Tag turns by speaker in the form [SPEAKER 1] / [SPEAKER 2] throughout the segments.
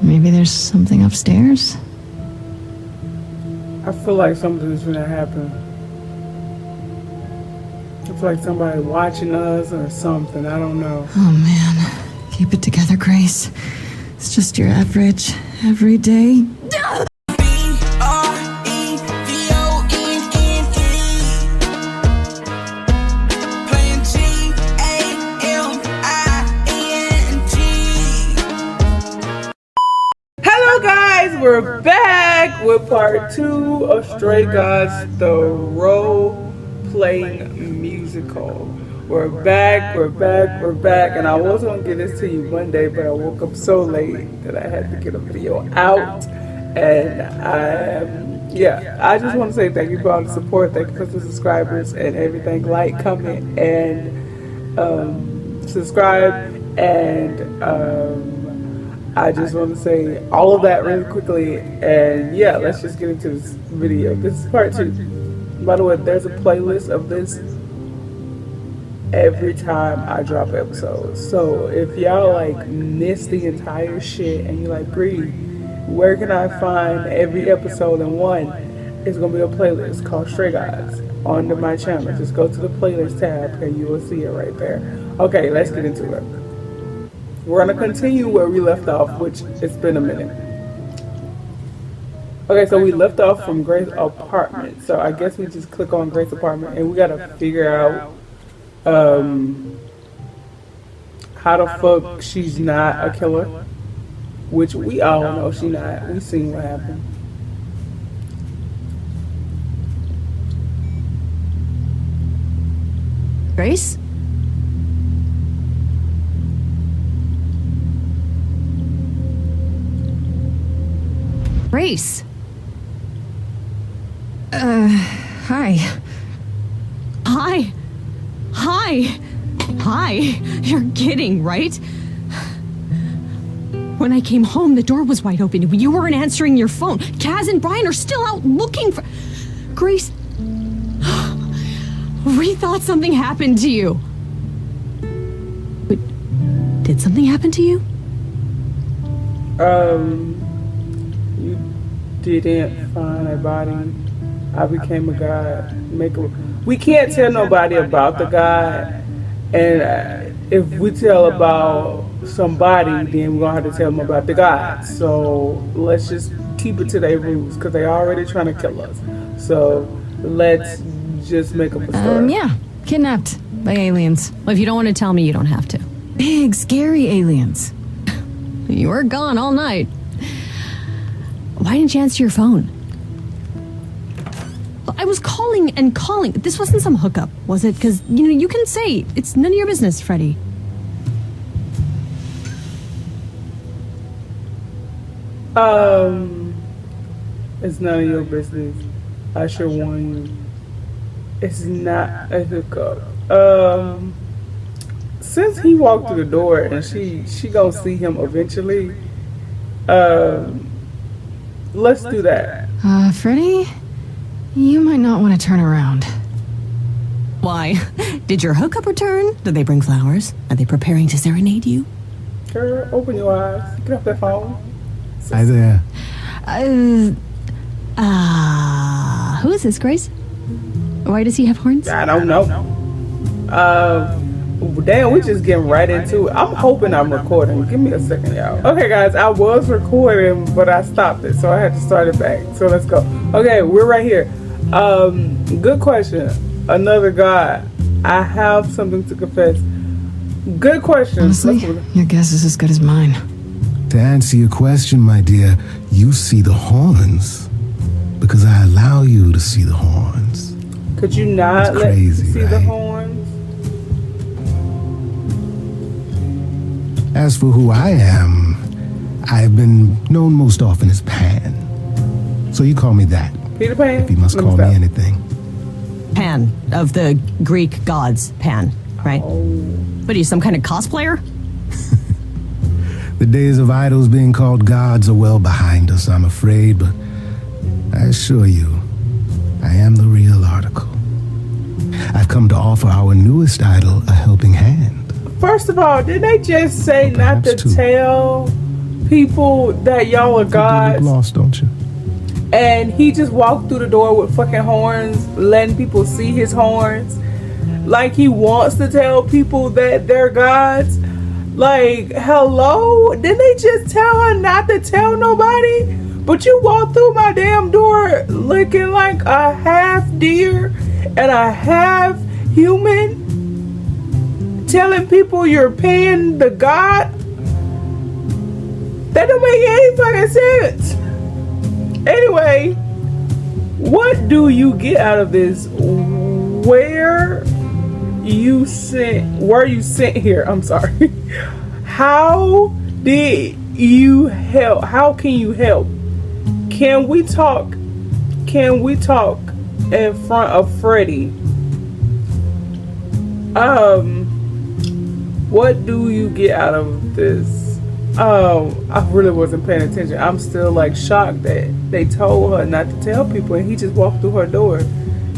[SPEAKER 1] Maybe there's something upstairs?
[SPEAKER 2] I feel like something's gonna happen. I feel like somebody watching us or something. I don't know.
[SPEAKER 1] Oh man. Keep it together, Grace. It's just your average, everyday.
[SPEAKER 2] We're back with part 2 of Stray Gods, the role-playing musical. We're back, and I was gonna get this to you Monday, but I woke up so late that I had to get a video out. And I just want to say thank you for all the support, thank you for the subscribers and everything. Like, comment, and subscribe, and I just want to say all of that really quickly, and yeah, let's just get into this video. This is part 2. By the way, there's a playlist of this every time I drop episodes. So if y'all like miss the entire shit and you're like, Bree, where can I find every episode in one? It's gonna be a playlist called Stray Gods under my channel. Just go to the playlist tab and you will see it right there. Okay, let's get into it. We're going to continue where we left off, which it's been a minute. Okay, so we left off from Grace's apartment. So I guess we just click on Grace's apartment and we got to figure out how the fuck she's not a killer. Which we all know she's not. We seen what happened.
[SPEAKER 1] Grace? Grace. Hi. Hi. Hi. Hi. You're kidding, right? When I came home, the door was wide open. You weren't answering your phone. Kaz and Brian are still out looking for... Grace... We thought something happened to you. But did something happen to you?
[SPEAKER 2] You didn't find a body. I became a god. We can't tell nobody about the god, and if we tell about somebody, then we're gonna have to tell them about the god. So let's just keep it to their roots, because they already trying to kill us. So let's just make up a story.
[SPEAKER 1] Yeah, kidnapped by aliens. Well, if you don't want to tell me, you don't have to. Big, scary aliens. You were gone all night. Why didn't you answer your phone? I was calling and calling. This wasn't some hookup, was it? Because, you can say it's none of your business, Freddie.
[SPEAKER 2] It's none of your business. I should warn you. It's not a hookup. Since he walked through the door and she gonna see him eventually, let's do that.
[SPEAKER 1] Freddie, you might not want to turn around. Why? Did your hookup return? Did they bring flowers? Are they preparing to serenade you?
[SPEAKER 2] Girl, open your eyes. Get off that phone.
[SPEAKER 3] Hi there.
[SPEAKER 1] Who is this, Grace? Why does he have horns?
[SPEAKER 2] I don't know. Damn, we just getting right into it. I'm hoping I'm recording. Give me a second, y'all. Okay, guys, I was recording, but I stopped it, so I had to start it back. So let's go. Okay, we're right here. Good question. Another god. I have something to confess. Good question.
[SPEAKER 1] Honestly, your guess is as good as mine.
[SPEAKER 3] To answer your question, my dear, you see the horns because I allow you to see the horns.
[SPEAKER 2] Could you not let me see the horns?
[SPEAKER 3] As for who I am, I've been known most often as Pan. So you call me that.
[SPEAKER 2] Peter Pan?
[SPEAKER 3] If you must call me anything.
[SPEAKER 1] Pan, of the Greek gods, Pan, right?
[SPEAKER 2] Oh.
[SPEAKER 1] What are you, some kind of cosplayer?
[SPEAKER 3] The days of idols being called gods are well behind us, I'm afraid, but I assure you, I am the real article. I've come to offer our newest idol a helping hand.
[SPEAKER 2] First of all, didn't they just say not to tell people that y'all are
[SPEAKER 3] You
[SPEAKER 2] gods.
[SPEAKER 3] get lost, don't you?
[SPEAKER 2] And he just walked through the door with fucking horns, letting people see his horns. Like he wants to tell people that they're gods. Like, hello? Didn't they just tell her not to tell nobody? But you walked through my damn door looking like a half deer and a half human, telling people you're paying the god? That don't make any fucking sense. Anyway, what do you get out of this? Were you sent here? I'm sorry. How did you help? How can you help? Can we talk? Can we talk in front of Freddy? What do you get out of this? I really wasn't paying attention. I'm still like shocked that they told her not to tell people and he just walked through her door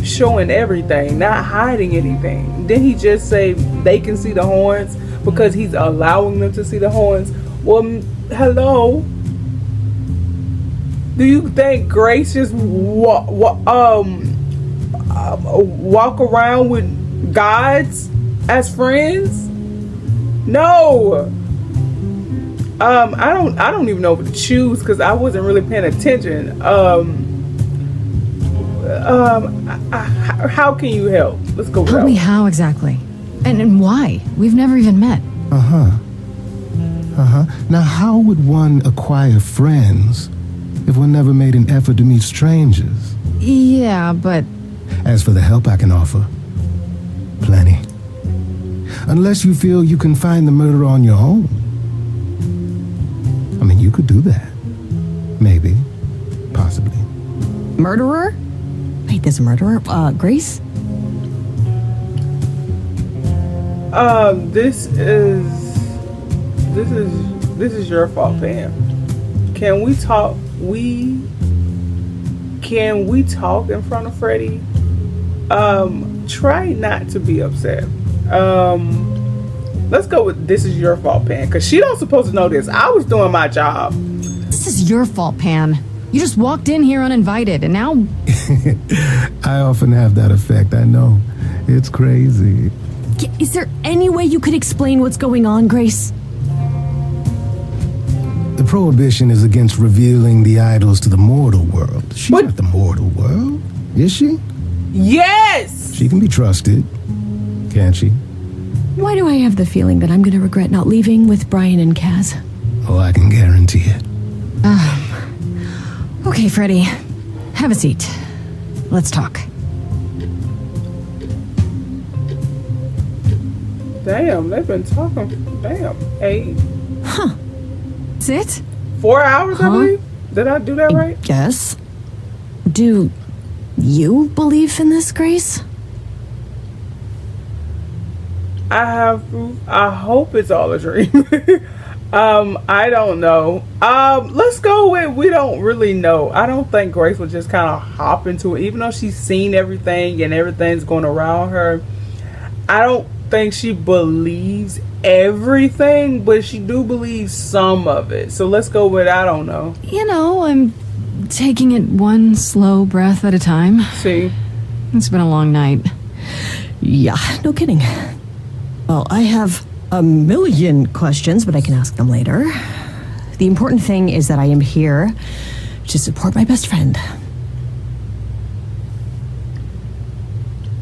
[SPEAKER 2] showing everything, not hiding anything. Didn't he just say they can see the horns because he's allowing them to see the horns? Well, hello. Do you think Grace just walk around with gods as friends? No. I don't even know what to choose because I wasn't really paying attention. How can you help? Let's go.
[SPEAKER 1] Help me how exactly? And why? We've never even met.
[SPEAKER 3] Now, how would one acquire friends if one never made an effort to meet strangers?
[SPEAKER 1] Yeah, but...
[SPEAKER 3] As for the help I can offer, plenty. Unless you feel you can find the murderer on your own. I mean, you could do that. Maybe. Possibly.
[SPEAKER 1] Murderer? Wait, there's a murderer? Grace?
[SPEAKER 2] This is your fault, Pam. Can we talk? Can we talk in front of Freddy? Try not to be upset. Let's go with this is your fault, Pan, because she don't supposed to know this. I was doing my job.
[SPEAKER 1] This is your fault, Pan. You just walked in here uninvited, and now...
[SPEAKER 3] I often have that effect, I know. It's crazy.
[SPEAKER 1] Is there any way you could explain what's going on, Grace?
[SPEAKER 3] The prohibition is against revealing the idols to the mortal world. She's not the mortal world, is she?
[SPEAKER 2] Yes!
[SPEAKER 3] She can be trusted, can't she?
[SPEAKER 1] Why do I have the feeling that I'm going to regret not leaving with Brian and Kaz?
[SPEAKER 3] Oh, I can guarantee it.
[SPEAKER 1] Okay, Freddy. Have a seat. Let's talk.
[SPEAKER 2] Damn, they've been talking. Damn, 8.
[SPEAKER 1] Huh. Sit?
[SPEAKER 2] 4 hours, I believe? Did I do that right?
[SPEAKER 1] Yes. Do you believe in this, Grace?
[SPEAKER 2] I have proof. I hope it's all a dream. I don't know. Let's go with we don't really know. I don't think Grace will just kind of hop into it, even though she's seen everything and everything's going around her. I don't think she believes everything, but she do believe some of it. So let's go with I don't know.
[SPEAKER 1] You know, I'm taking it one slow breath at a time.
[SPEAKER 2] See?
[SPEAKER 1] It's been a long night. Yeah, no kidding. Well, I have a million questions, but I can ask them later. The important thing is that I am here to support my best friend.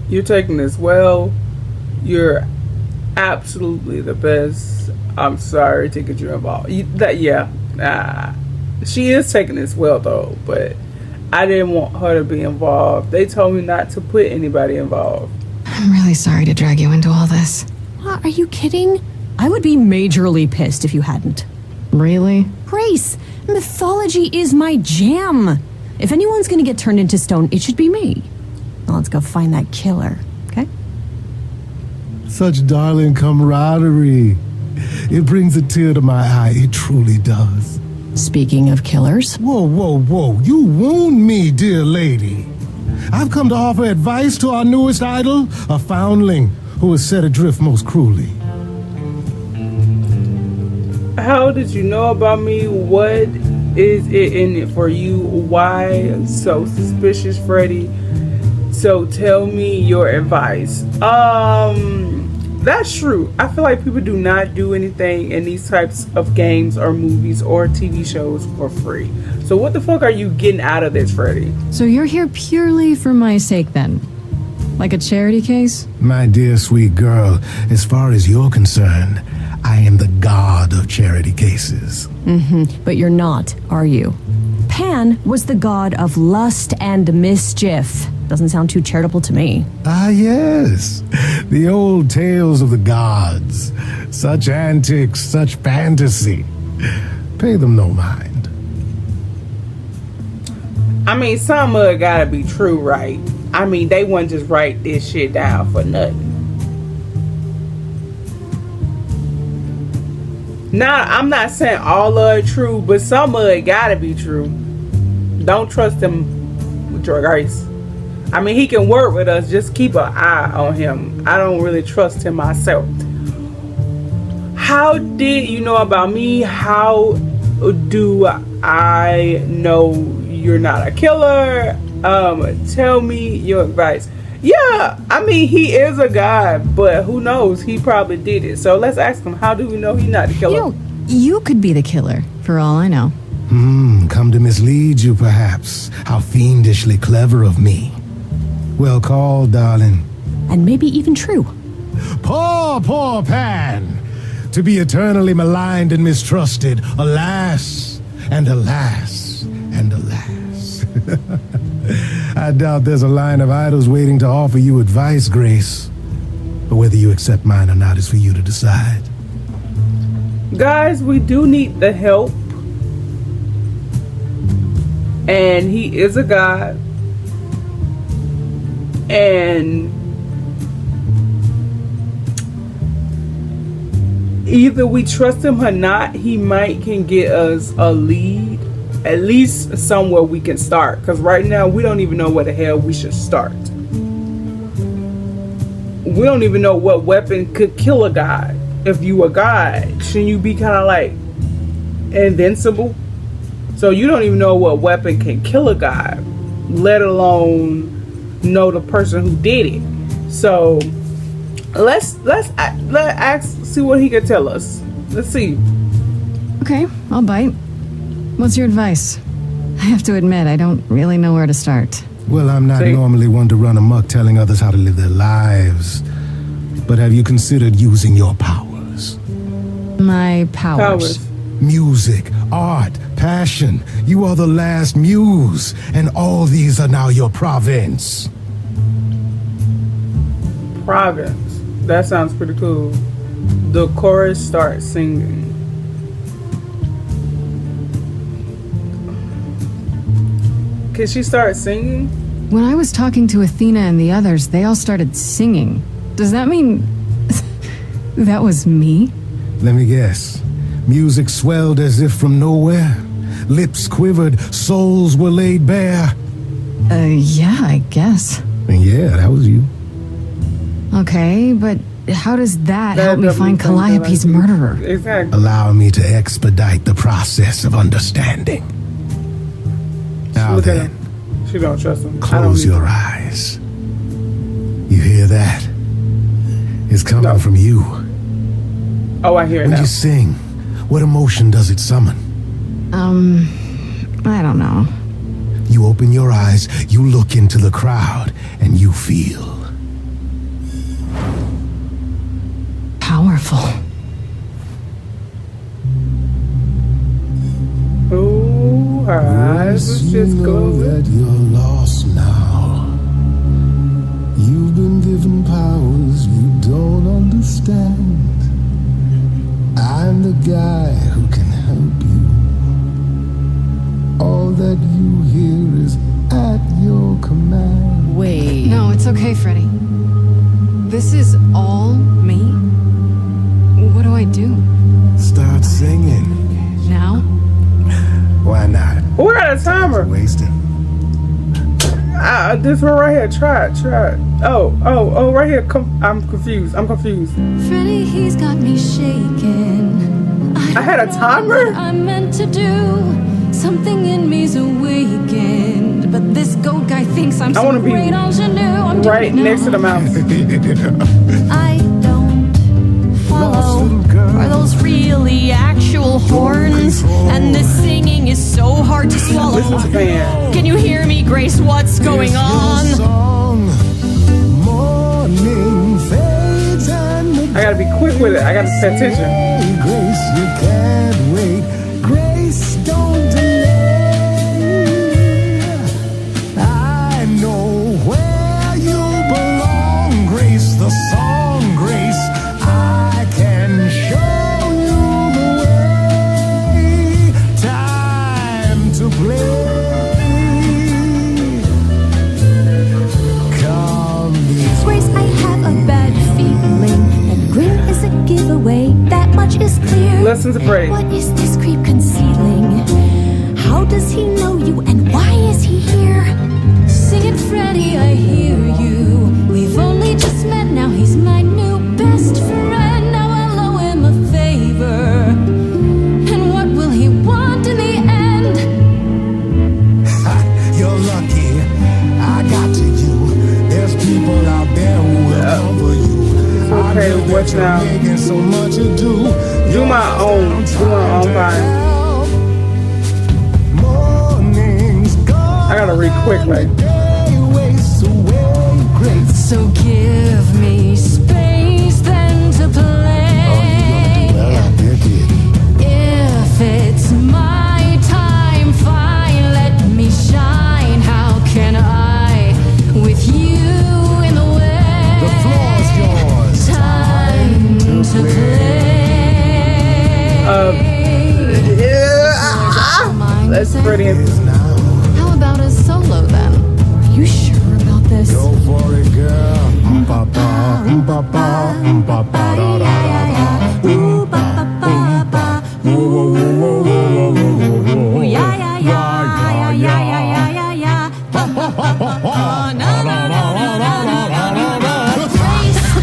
[SPEAKER 2] You're taking this well. You're absolutely the best. I'm sorry to get you involved. She is taking this well, though, but I didn't want her to be involved. They told me not to put anybody involved.
[SPEAKER 1] I'm really sorry to drag you into all this. What, are you kidding? I would be majorly pissed if you hadn't. Really? Grace, mythology is my jam. If anyone's gonna get turned into stone, it should be me. Now let's go find that killer, okay?
[SPEAKER 3] Such darling camaraderie. It brings a tear to my eye. It truly does.
[SPEAKER 1] Speaking of killers...
[SPEAKER 3] Whoa, whoa, whoa. You wound me, dear lady. I've come to offer advice to our newest idol, a foundling who was set adrift most cruelly.
[SPEAKER 2] How did you know about me? What is it in it for you? Why so suspicious, Freddy? So tell me your advice. That's true. I feel like people do not do anything in these types of games or movies or TV shows for free. So what the fuck are you getting out of this, Freddy?
[SPEAKER 1] So you're here purely for my sake then? Like a charity case?
[SPEAKER 3] My dear sweet girl, as far as you're concerned, I am the god of charity cases.
[SPEAKER 1] But you're not, are you? Pan was the god of lust and mischief. Doesn't sound too charitable to me.
[SPEAKER 3] Ah, yes. The old tales of the gods. Such antics, such fantasy. Pay them no mind.
[SPEAKER 2] I mean, some of it gotta be true, right? I mean, they wouldn't just write this shit down for nothing. Now, I'm not saying all of it true, but some of it gotta be true. Don't trust him with your grace. I mean, he can work with us. Just keep an eye on him. I don't really trust him myself. How did you know about me? How do I know you're not a killer? Tell me your advice. Yeah, I mean, he is a guy, but who knows? He probably did it. So let's ask him, how do we know he's not the killer?
[SPEAKER 1] You know, you could be the killer, for all I know.
[SPEAKER 3] Come to mislead you, perhaps. How fiendishly clever of me. Well called, darling.
[SPEAKER 1] And maybe even true.
[SPEAKER 3] Poor, poor Pan. To be eternally maligned and mistrusted. Alas, and alas, and alas. I doubt there's a line of idols waiting to offer you advice, Grace. But whether you accept mine or not is for you to decide.
[SPEAKER 2] Guys, we do need the help. And he is a god. And either we trust him or not, he might can get us a lead. At least somewhere we can start. Because right now, we don't even know where the hell we should start. We don't even know what weapon could kill a god. If you a god, shouldn't you be kind of like invincible? So you don't even know what weapon can kill a god, let alone know the person who did it. So let's ask, see what he can tell us. Let's see.
[SPEAKER 1] Okay, I'll bite. What's your advice? I have to admit, I don't really know where to start.
[SPEAKER 3] Well, I'm not normally one to run amok telling others how to live their lives. But have you considered using your powers?
[SPEAKER 1] My powers.
[SPEAKER 3] Music, art, passion. You are the last muse, and all these are now your province.
[SPEAKER 2] Province. That sounds pretty cool. The chorus starts singing. Can she start singing?
[SPEAKER 1] When I was talking to Athena and the others, they all started singing. Does that mean that was me?
[SPEAKER 3] Let me guess. Music swelled as if from nowhere. Lips quivered, souls were laid bare.
[SPEAKER 1] Yeah, I guess.
[SPEAKER 3] And yeah, that was you.
[SPEAKER 1] Okay, but how does that help me find Calliope's murderer?
[SPEAKER 2] Exactly.
[SPEAKER 3] Allow me to expedite the process of understanding. Now
[SPEAKER 2] Look at
[SPEAKER 3] then,
[SPEAKER 2] him. She don't trust him.
[SPEAKER 3] close your eyes. You hear that? It's coming from you.
[SPEAKER 2] Oh, I hear it
[SPEAKER 3] When
[SPEAKER 2] now.
[SPEAKER 3] you sing, what emotion does it summon?
[SPEAKER 1] I don't know.
[SPEAKER 3] You open your eyes, you look into the crowd, and you feel
[SPEAKER 1] Powerful.
[SPEAKER 2] Oh, her eyes was just
[SPEAKER 3] know
[SPEAKER 2] gold.
[SPEAKER 3] that you're lost now. You've been given powers you don't understand. I'm the guy who can help you. All that you hear is at your command.
[SPEAKER 1] Wait. No, it's okay, Freddy. This is all me? What do I do?
[SPEAKER 3] Start singing.
[SPEAKER 1] Now?
[SPEAKER 3] Why not?
[SPEAKER 2] We're at a timer.
[SPEAKER 3] Wasting.
[SPEAKER 2] This one right here. Try it. Oh, right here. I'm confused.
[SPEAKER 1] Freddy, he's got me shaking. I
[SPEAKER 2] I had a timer?
[SPEAKER 1] I'm meant to do. Something in me's awakened. But this goat guy thinks I'm
[SPEAKER 2] I want to be
[SPEAKER 1] great ingenue. I'm
[SPEAKER 2] right next to the mouse.
[SPEAKER 1] I don't follow. Are those really actual horns? And this singing is so hard to swallow.
[SPEAKER 2] Listen to Pan.
[SPEAKER 1] Can you hear me, Grace? What's going on?
[SPEAKER 2] I gotta be quick with it. I gotta pay attention.
[SPEAKER 3] Grace, you can't wait. Grace, don't delay. I know where you belong, Grace, the song, Grace. I can show you the way. Time to play. Come this
[SPEAKER 1] Grace, I have a bad feeling. Grin is a giveaway, that much is clear.
[SPEAKER 2] Listen to Brave.
[SPEAKER 1] What is this creep concealing? How does he know you and why is he here? Sing it, Freddy, I hear you. We've only just met, now he's my new best friend. Now I'll owe him a favor. And what will he want in the end?
[SPEAKER 3] You're lucky. I got to you. There's people out there who will cover you.
[SPEAKER 2] Okay, what's now?
[SPEAKER 3] So much to do.
[SPEAKER 2] Do my own. Do my own fine. I gotta read quick, like.
[SPEAKER 1] So give me space then to play. If it's my time, fine, let me shine. How can I, with you in the way?
[SPEAKER 3] The floor's yours.
[SPEAKER 1] Time to play.
[SPEAKER 2] That's pretty.
[SPEAKER 1] How about a solo then? Are you sure about this?
[SPEAKER 3] Go for it, girl.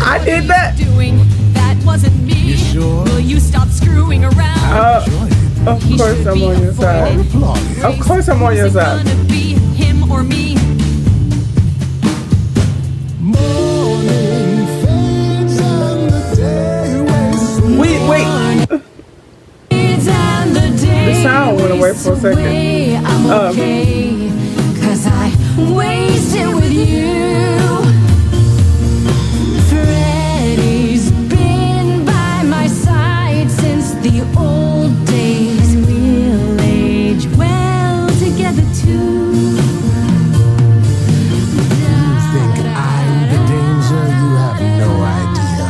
[SPEAKER 2] I did that.
[SPEAKER 1] That wasn't me.
[SPEAKER 3] You sure?
[SPEAKER 1] Will you stop screwing around?
[SPEAKER 2] Of course I'm on your side. Of course I'm on your side.
[SPEAKER 1] It's gonna be him or me.
[SPEAKER 2] Wait. The sound went away for a second.
[SPEAKER 1] I'm okay, 'cause I wasted with you. Freddy's been by my side since the old days. We'll age well together too.
[SPEAKER 3] You think I'm the danger? You have no idea.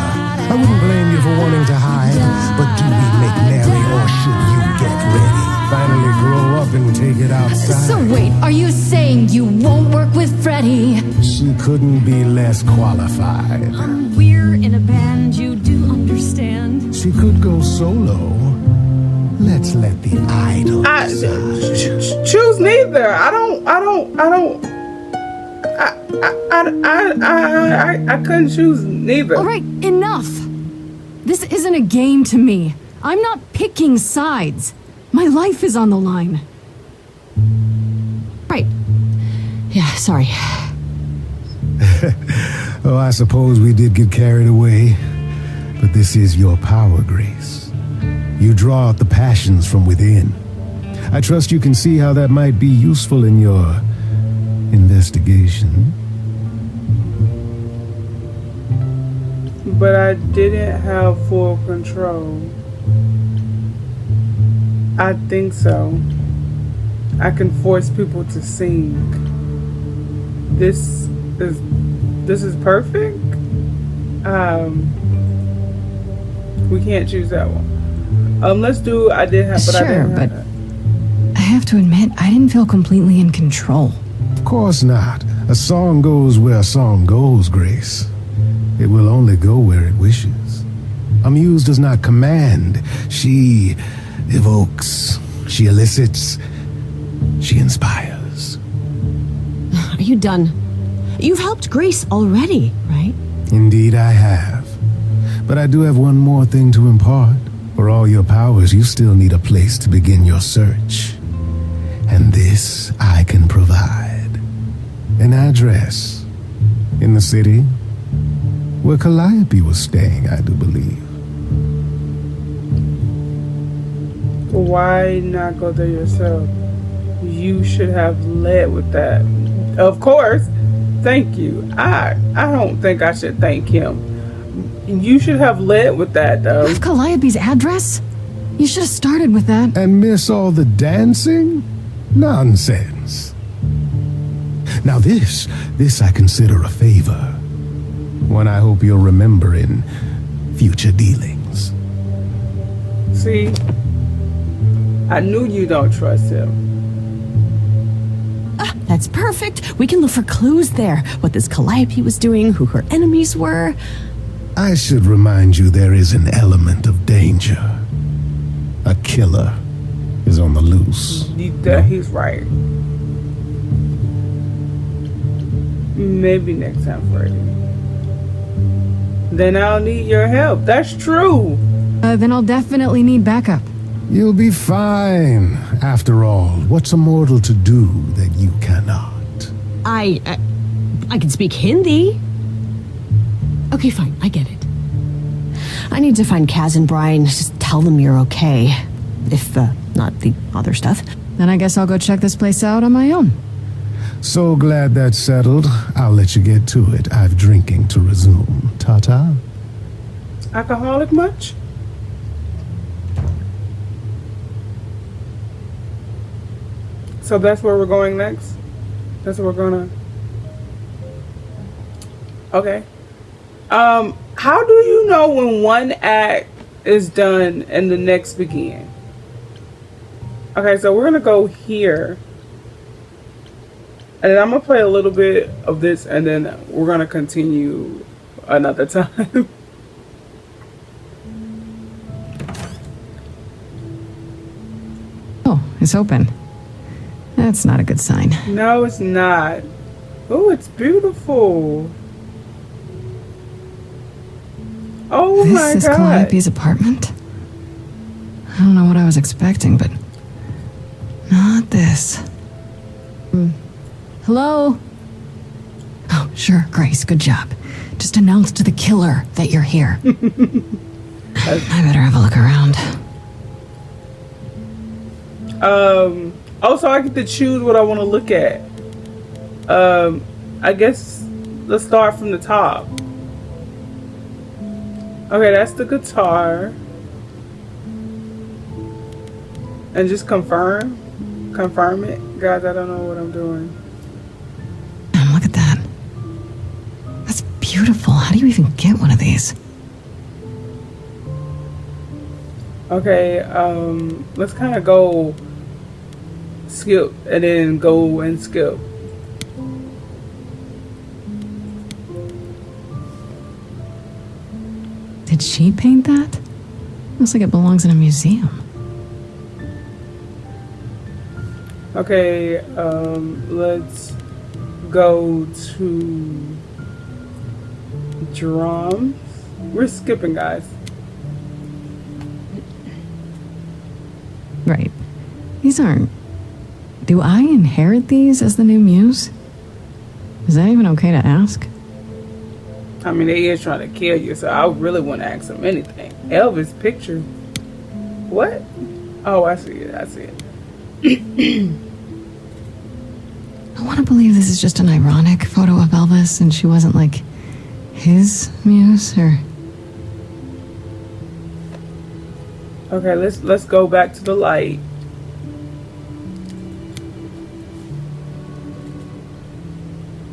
[SPEAKER 3] I wouldn't blame you for wanting to hide, but do we make merry or should you get ready? Finally grow up and take it outside.
[SPEAKER 1] So wait, are you saying you won't work with Freddy?
[SPEAKER 3] She couldn't be less qualified.
[SPEAKER 1] We're in a band, you do understand.
[SPEAKER 3] She could go solo. Let's let the idol decide.
[SPEAKER 2] Choose neither. I couldn't choose neither.
[SPEAKER 1] All right, enough. This isn't a game to me. I'm not picking sides. My life is on the line. Right. Yeah, sorry.
[SPEAKER 3] Oh, I suppose we did get carried away. But this is your power, Grace. You draw out the passions from within. I trust you can see how that might be useful in your investigation.
[SPEAKER 2] But I didn't have full control. I think so. I can force people to sing. This is perfect. We can't choose that one. Let's do. I did have, but I
[SPEAKER 1] Sure,
[SPEAKER 2] didn't
[SPEAKER 1] but
[SPEAKER 2] have.
[SPEAKER 1] I have to admit, I didn't feel completely in control.
[SPEAKER 3] Of course not. A song goes where a song goes, Grace. It will only go where it wishes. A muse does not command. She evokes. She elicits. She inspires.
[SPEAKER 1] Are you done? You've helped Grace already, right?
[SPEAKER 3] Indeed I have. But I do have one more thing to impart. For all your powers, you still need a place to begin your search. And this I can provide. An address in the city where Calliope was staying, I do believe.
[SPEAKER 2] Why not go there yourself? You should have led with that. Of course. Thank you. I don't think I should thank him. You should have led with that, though.
[SPEAKER 1] Have Calliope's address? You should have started with that.
[SPEAKER 3] And miss all the dancing? Nonsense. Now this I consider a favor. One I hope you'll remember in future dealings.
[SPEAKER 2] See? I knew you don't trust him.
[SPEAKER 1] That's perfect. We can look for clues there. What this Calliope was doing, who her enemies were.
[SPEAKER 3] I should remind you there is an element of danger. A killer is on the loose.
[SPEAKER 2] He's right. Maybe next time, Freddy. Then I'll need your help. That's true.
[SPEAKER 1] Then I'll definitely need backup.
[SPEAKER 3] You'll be fine. After all, what's a mortal to do that you cannot?
[SPEAKER 1] I can speak Hindi. Okay, fine. I get it. I need to find Kaz and Brian. Just tell them you're okay. If, not the other stuff. Then I guess I'll go check this place out on my own.
[SPEAKER 3] So glad that's settled. I'll let you get to it. I've drinking to resume. Ta-ta.
[SPEAKER 2] Alcoholic much? So that's where we're going next? That's where we're gonna... Okay. How do you know when one act is done and the next begin? Okay, so we're gonna go here. And then I'm gonna play a little bit of this and then we're gonna continue another time.
[SPEAKER 1] Oh, it's open. That's not a good sign.
[SPEAKER 2] No, it's not. Oh, it's beautiful. Oh my God.
[SPEAKER 1] This is Calliope's apartment? I don't know what I was expecting, but not this. Hello? Oh, sure, Grace, good job. Just announce to the killer that you're here. I better have a look around.
[SPEAKER 2] Also, I get to choose what I want to look at. I guess let's start from the top. Okay, that's the guitar. And just confirm it. Guys, I don't know what I'm doing.
[SPEAKER 1] Look at that. That's beautiful. How do you even get one of these?
[SPEAKER 2] Okay, let's kind of go skip and then go and skip.
[SPEAKER 1] Did she paint that? Looks like it belongs in a museum.
[SPEAKER 2] Okay, let's go to drums. We're skipping, guys.
[SPEAKER 1] Right. These aren't... Do I inherit these as the new muse? Is that even okay to ask?
[SPEAKER 2] I mean, they is trying to kill you, so I really want to ask them anything. Elvis picture. What? Oh, I see it. I see it.
[SPEAKER 1] I want to believe this is just an ironic photo of Elvis and she wasn't like his muse or...
[SPEAKER 2] Okay, let's go back to the light.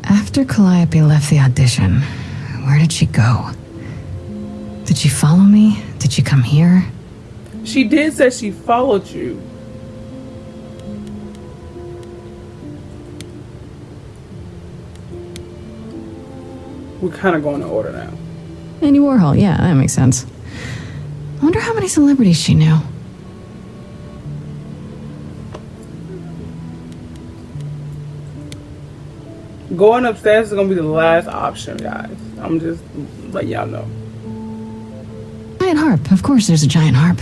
[SPEAKER 1] After Calliope left the audition, where did she go? Did she follow me? Did she come here?
[SPEAKER 2] She did say she followed you. We're kind of going in order now.
[SPEAKER 1] Andy Warhol, yeah, that makes sense. I wonder how many celebrities she knew.
[SPEAKER 2] Going upstairs is going to be the last option, guys. I'm just letting y'all know.
[SPEAKER 1] Giant harp. Of course there's a giant harp.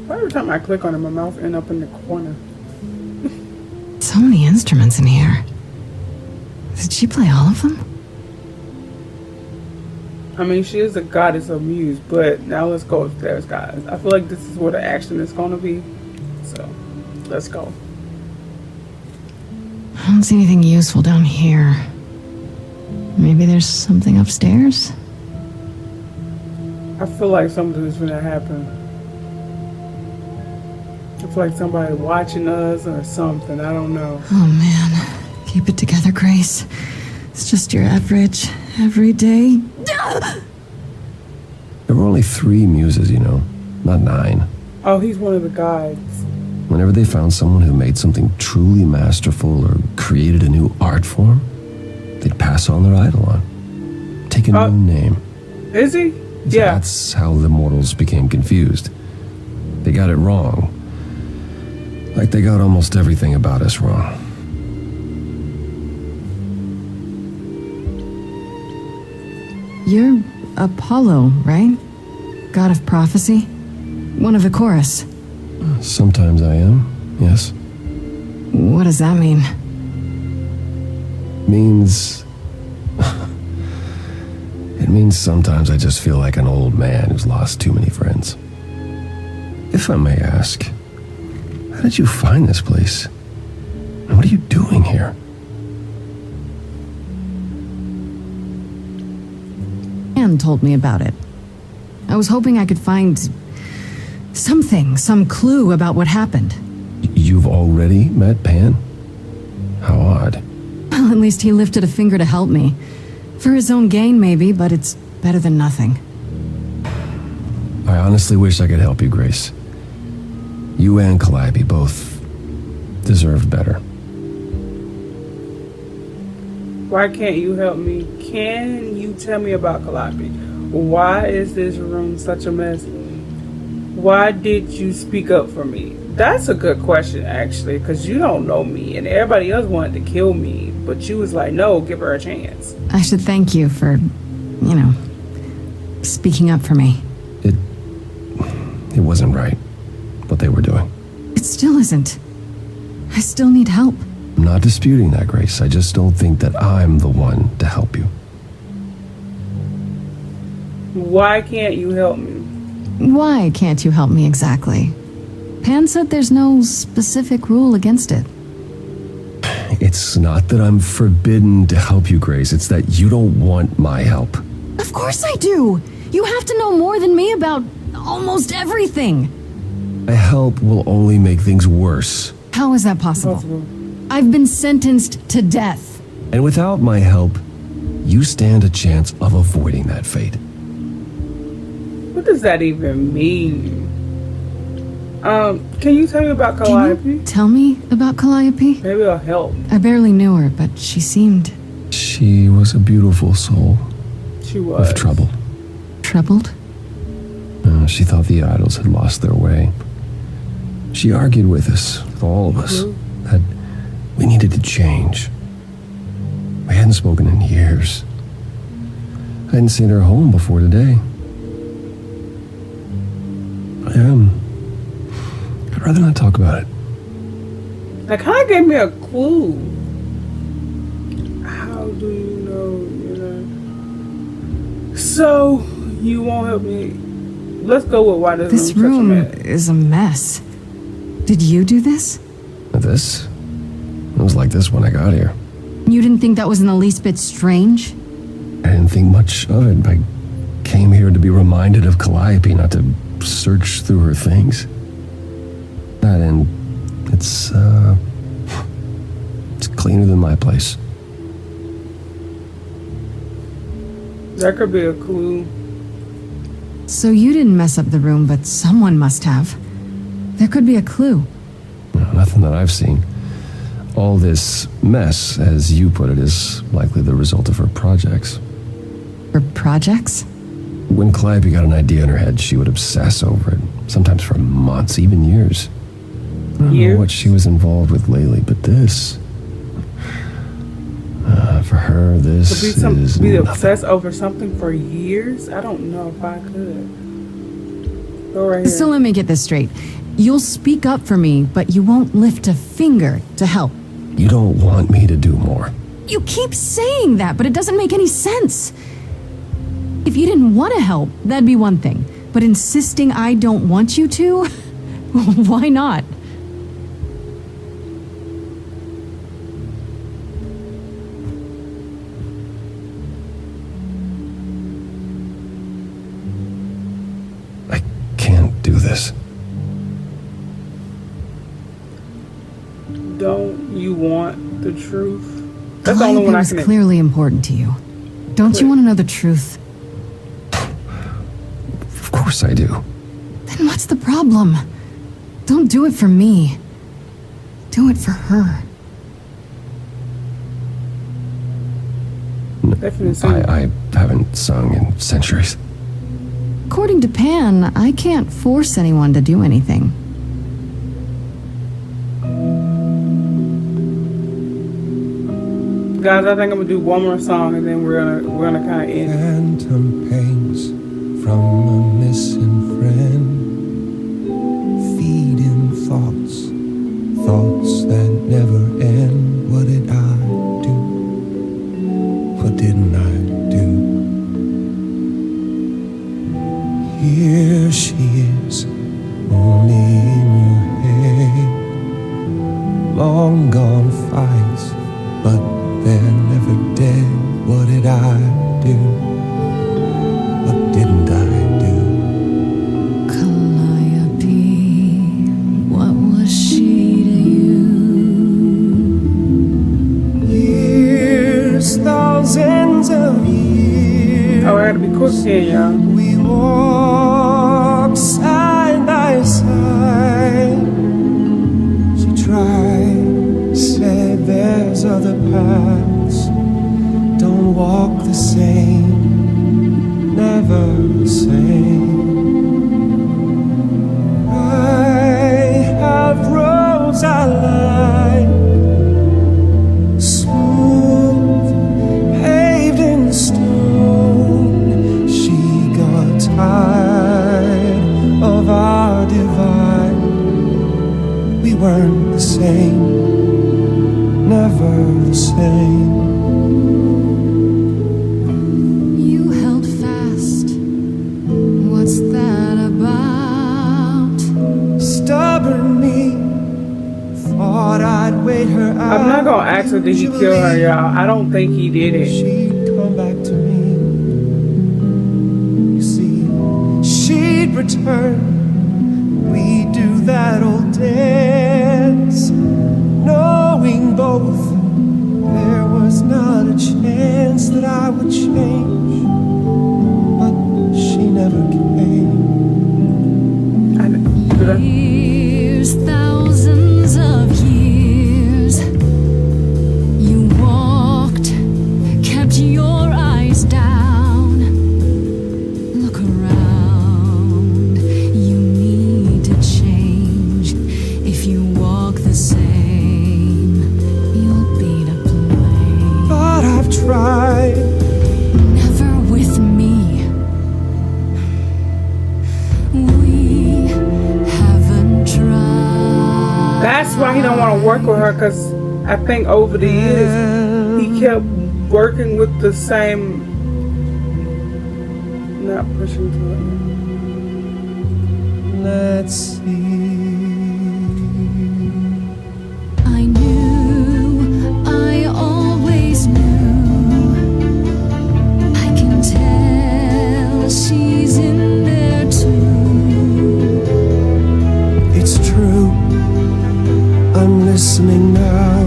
[SPEAKER 2] Every time I click on it, my mouth ends up in the corner.
[SPEAKER 1] So many instruments in here. Did she play all of them?
[SPEAKER 2] I mean, she is a goddess of muse, but now let's go upstairs, guys. I feel like this is where the action is going to be. So, let's go.
[SPEAKER 1] I don't see anything useful down here. Maybe there's something upstairs?
[SPEAKER 2] I feel like something is going to happen. I feel like somebody watching us or something. I don't know.
[SPEAKER 1] Oh man. Keep it together, Grace. It's just your average, everyday.
[SPEAKER 4] There were only 3 muses, you know, not 9.
[SPEAKER 2] Oh, he's one of the guides.
[SPEAKER 4] Whenever they found someone who made something truly masterful or created a new art form, they'd pass on their eidolon. Take a new name.
[SPEAKER 2] Is he?
[SPEAKER 4] So
[SPEAKER 2] Yeah.
[SPEAKER 4] that's how the mortals became confused. They got it wrong. Like they got almost everything about us wrong.
[SPEAKER 1] You're Apollo, right? God of prophecy? One of the chorus.
[SPEAKER 4] Sometimes I am, yes.
[SPEAKER 1] What does that mean?
[SPEAKER 4] Means... It means sometimes I just feel like an old man who's lost too many friends. If I may ask, how did you find this place? And what are you doing here?
[SPEAKER 1] Anne told me about it. I was hoping I could find something, some clue about what happened.
[SPEAKER 4] You've already met Pan? How odd.
[SPEAKER 1] Well, at least he lifted a finger to help me. For his own gain, maybe, but it's better than nothing.
[SPEAKER 4] I honestly wish I could help you, Grace. You and Calliope both deserved better.
[SPEAKER 2] Why can't you help me? Can you tell me about Calliope? Why is this room such a mess? Why did you speak up for me? That's a good question, actually, because you don't know me, and everybody else wanted to kill me, but you was like, no, give her a chance.
[SPEAKER 1] I should thank you for, speaking up for me.
[SPEAKER 4] It wasn't right, what they were doing.
[SPEAKER 1] It still isn't. I still need help.
[SPEAKER 4] I'm not disputing that, Grace. I just don't think that I'm the one to help you.
[SPEAKER 2] Why can't you help me?
[SPEAKER 1] Why can't you help me exactly? Pan said there's no specific rule against it.
[SPEAKER 4] It's not that I'm forbidden to help you, Grace. It's that you don't want my help.
[SPEAKER 1] Of course I do! You have to know more than me about almost everything.
[SPEAKER 4] My help will only make things worse.
[SPEAKER 1] How is that possible? I've been sentenced to death.
[SPEAKER 4] And without my help, you stand a chance of avoiding that fate.
[SPEAKER 2] What does that even mean? Can you tell me about Calliope?
[SPEAKER 1] Can you tell me about Calliope?
[SPEAKER 2] Maybe it'll help.
[SPEAKER 1] I barely knew her, but she seemed...
[SPEAKER 4] She was a beautiful soul.
[SPEAKER 2] She was.
[SPEAKER 4] With trouble.
[SPEAKER 1] Troubled?
[SPEAKER 4] She thought the idols had lost their way. She argued with us, with all of us, that we needed to change. We hadn't spoken in years. I hadn't seen her home before today. I'd rather not talk about it.
[SPEAKER 2] That kind of gave me a clue. How do you know, So, you won't help me. Let's go with why
[SPEAKER 1] this room is a mess. Did you do this?
[SPEAKER 4] This? It was like this when I got here.
[SPEAKER 1] You didn't think that was in the least bit strange?
[SPEAKER 4] I didn't think much of it. I came here to be reminded of Calliope, not to search through her things. That and it's cleaner than my place.
[SPEAKER 2] That could be a clue.
[SPEAKER 1] So you didn't mess up the room, but someone must have. There could be a clue.
[SPEAKER 4] No, nothing that I've seen. All this mess, as you put it, is likely the result of her projects.
[SPEAKER 1] Her projects?
[SPEAKER 4] When Calliope got an idea in her head, she would obsess over it, sometimes for months, even years. I don't know what she was involved with lately, but this... for her, this is
[SPEAKER 2] be
[SPEAKER 4] nothing.
[SPEAKER 2] obsessed over something for years? I don't know if I could. Go right here.
[SPEAKER 1] So let me get this straight. You'll speak up for me, but you won't lift a finger to help.
[SPEAKER 4] You don't want me to do more.
[SPEAKER 1] You keep saying that, but it doesn't make any sense. If you didn't want to help, that'd be one thing. But insisting I don't want you to? Why not?
[SPEAKER 4] I can't do this.
[SPEAKER 2] Don't you want the truth?
[SPEAKER 1] The
[SPEAKER 2] That's the only
[SPEAKER 1] lion
[SPEAKER 2] one I
[SPEAKER 1] is
[SPEAKER 2] can.
[SPEAKER 1] clearly important to you. Don't you want to know the truth?
[SPEAKER 4] Of course I do.
[SPEAKER 1] Then what's the problem? Don't do it for me. Do it for her.
[SPEAKER 2] Definitely sing.
[SPEAKER 4] I haven't sung in centuries.
[SPEAKER 1] According to Pan, I can't force anyone to do anything.
[SPEAKER 2] Guys, I think I'm gonna do one more song and then we're gonna kind of end.
[SPEAKER 5] Phantom pains from a missing friend, feeding thoughts that never end. What did I do? What didn't I do? Here she is, only in your head. Long gone fights, but they're never dead. What did I do? What didn't I do?
[SPEAKER 1] Calliope, what was she to you?
[SPEAKER 5] Years, thousands of years.
[SPEAKER 2] Oh, I gotta be quick here, y'all.
[SPEAKER 5] We walk side by side. She tried, said there's other paths. Don't walk the same, never the same. I have roads I like, smooth, paved in stone. She got tired of our divide. We weren't the same, never the same.
[SPEAKER 1] You held fast. What's that about?
[SPEAKER 5] Stubborn me, thought I'd wait her out.
[SPEAKER 2] I'm not gonna ask her did he kill her, y'all. I don't think he did it.
[SPEAKER 5] She'd come back to me. You see, she'd return. We'd do that old dance, knowing both there was not a chance that I would change. But she never came.
[SPEAKER 1] Years, thousands of years. You walked, kept your eyes down. Look around. You need to change. If you walk the same, you'll be to blame.
[SPEAKER 5] But I've tried.
[SPEAKER 1] Never with me. We haven't tried.
[SPEAKER 2] That's why he don't want to work with her, because I think over the years he kept working with the same, not pushing to it.
[SPEAKER 5] Let's see.
[SPEAKER 1] I knew, I always knew. I can tell she's in there too.
[SPEAKER 5] It's true. I'm listening now.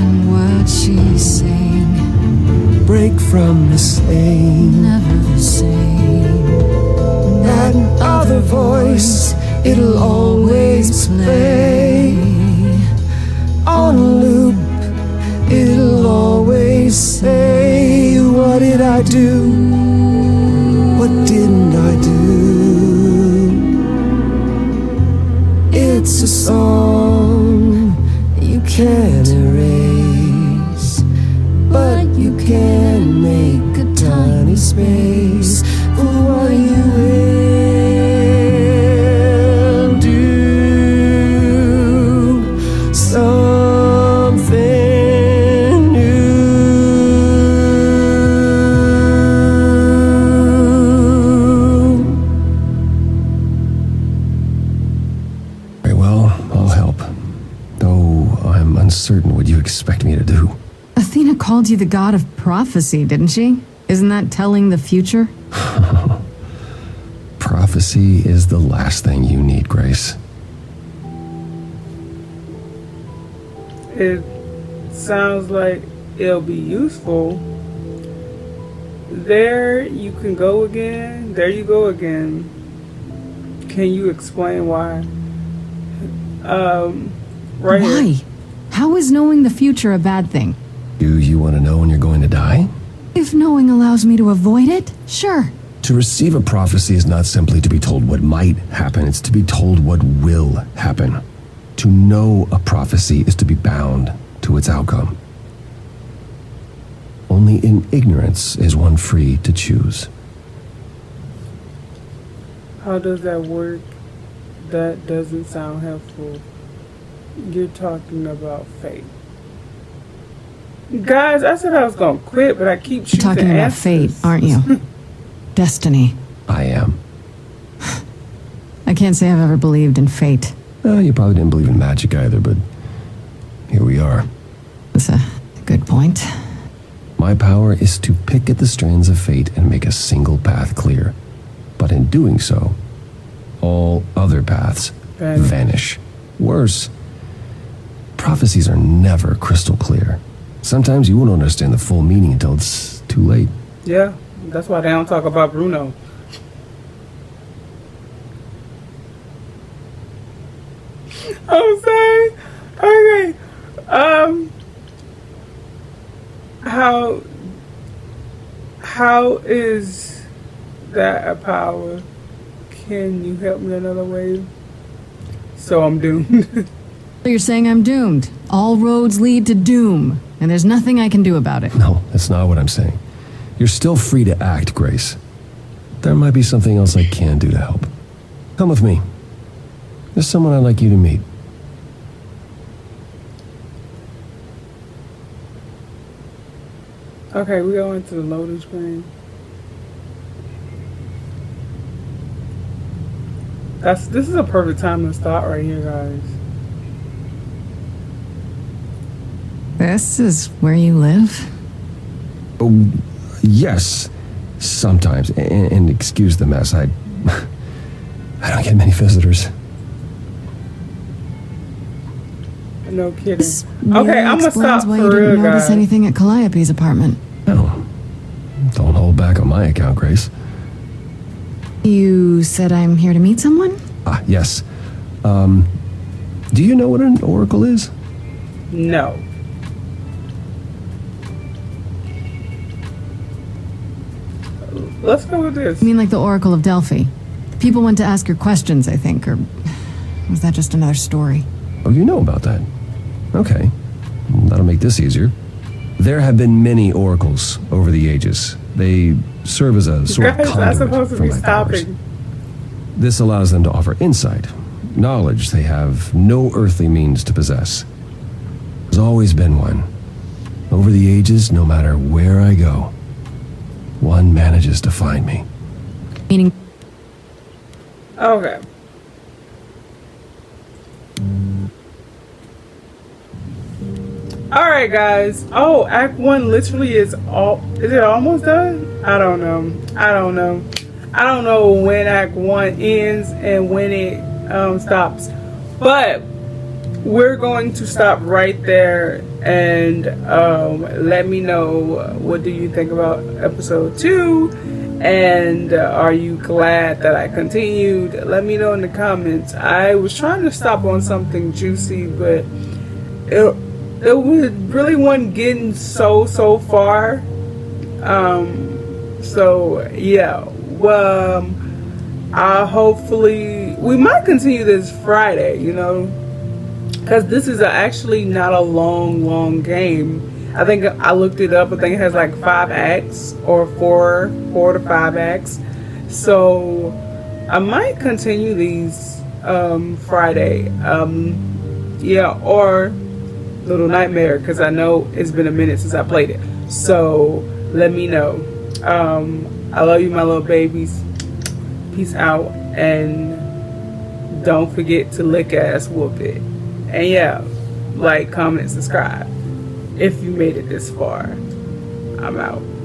[SPEAKER 1] And what she's saying,
[SPEAKER 5] Break from the same.
[SPEAKER 1] never the same.
[SPEAKER 5] That other voice, it'll always play. On loop, it'll always say, what did I do? What didn't I do? It's a song you can't erase, but you can make a tiny space for what you wish.
[SPEAKER 1] called you the god of prophecy, didn't she? Isn't that telling the future?
[SPEAKER 4] Prophecy is the last thing you need, Grace.
[SPEAKER 2] It sounds like it'll be useful. There you can go again. There you go again. Can you explain why? Right
[SPEAKER 1] Why?
[SPEAKER 2] here.
[SPEAKER 1] How is knowing the future a bad thing?
[SPEAKER 4] Do you want to know when you're going to die?
[SPEAKER 1] If knowing allows me to avoid it, sure.
[SPEAKER 4] To receive a prophecy is not simply to be told what might happen, it's to be told what will happen. To know a prophecy is to be bound to its outcome. Only in ignorance is one free to choose.
[SPEAKER 2] How does that work? That doesn't sound helpful. You're talking about fate. Guys, I said I was gonna quit, but I keep
[SPEAKER 1] You're
[SPEAKER 2] choosing
[SPEAKER 1] talking about fate,
[SPEAKER 2] answers.
[SPEAKER 1] aren't you? Destiny.
[SPEAKER 4] I am.
[SPEAKER 1] I can't say I've ever believed in fate.
[SPEAKER 4] You probably didn't believe in magic either, but here we are.
[SPEAKER 1] That's a good point.
[SPEAKER 4] My power is to pick at the strands of fate and make a single path clear. But in doing so, all other paths vanish. Worse, prophecies are never crystal clear. Sometimes you won't understand the full meaning until it's too late.
[SPEAKER 2] Yeah, that's why they don't talk about Bruno. I'm sorry. Okay. How is that a power? Can you help me another way? So I'm doomed.
[SPEAKER 1] So you're saying I'm doomed. All roads lead to doom, and there's nothing I can do about it.
[SPEAKER 4] No, that's not what I'm saying. You're still free to act, Grace. There might be something else I can do to help. Come with me. There's someone I'd like you to meet.
[SPEAKER 2] Okay, we go into the loading screen. This is a perfect time to start right here, guys.
[SPEAKER 1] This is where you live?
[SPEAKER 4] Oh, yes, sometimes. And excuse the mess. I don't get many visitors.
[SPEAKER 2] No kidding.
[SPEAKER 1] This
[SPEAKER 2] Okay, I'm gonna
[SPEAKER 1] explains
[SPEAKER 2] stop
[SPEAKER 1] why
[SPEAKER 2] for
[SPEAKER 1] you didn't
[SPEAKER 2] real,
[SPEAKER 1] notice
[SPEAKER 2] guys.
[SPEAKER 1] anything at Calliope's apartment.
[SPEAKER 4] No, don't hold back on my account, Grace.
[SPEAKER 1] You said I'm here to meet someone?
[SPEAKER 4] Ah, yes. Do you know what an oracle is?
[SPEAKER 2] No. Let's go with this.
[SPEAKER 1] You mean like the Oracle of Delphi? People went to ask her questions, I think, or was that just another story?
[SPEAKER 4] Oh, you know about that. Okay. That'll make this easier. There have been many oracles over the ages. They serve as a sort
[SPEAKER 2] Guys,
[SPEAKER 4] of
[SPEAKER 2] I'm
[SPEAKER 4] conduit
[SPEAKER 2] supposed to
[SPEAKER 4] for
[SPEAKER 2] be
[SPEAKER 4] my powers.
[SPEAKER 2] stopping.
[SPEAKER 4] This allows them to offer insight, knowledge they have no earthly means to possess. There's always been one. Over the ages, no matter where I go, one manages to find me.
[SPEAKER 1] Meaning,
[SPEAKER 2] Okay. Alright, guys. Oh, Act 1 literally is it almost done? I don't know. I don't know when Act 1 ends and when it stops. But we're going to stop right there and let me know what do you think about episode 2, and are you glad that I continued? Let me know in the comments. I was trying to stop on something juicy, but it was really wasn't getting so far. So yeah, well, hopefully we might continue this Friday, you know, because this is actually not a long game. I think I looked it up. I think it has like 5 acts or 4 to 5 acts. So I might continue these Friday. Yeah, or Little Nightmare, because I know it's been a minute since I played it. So let me know. I love you, my little babies. Peace out, and don't forget to lick ass, whoop it. And yeah, like, comment, subscribe. if you made it this far. I'm out.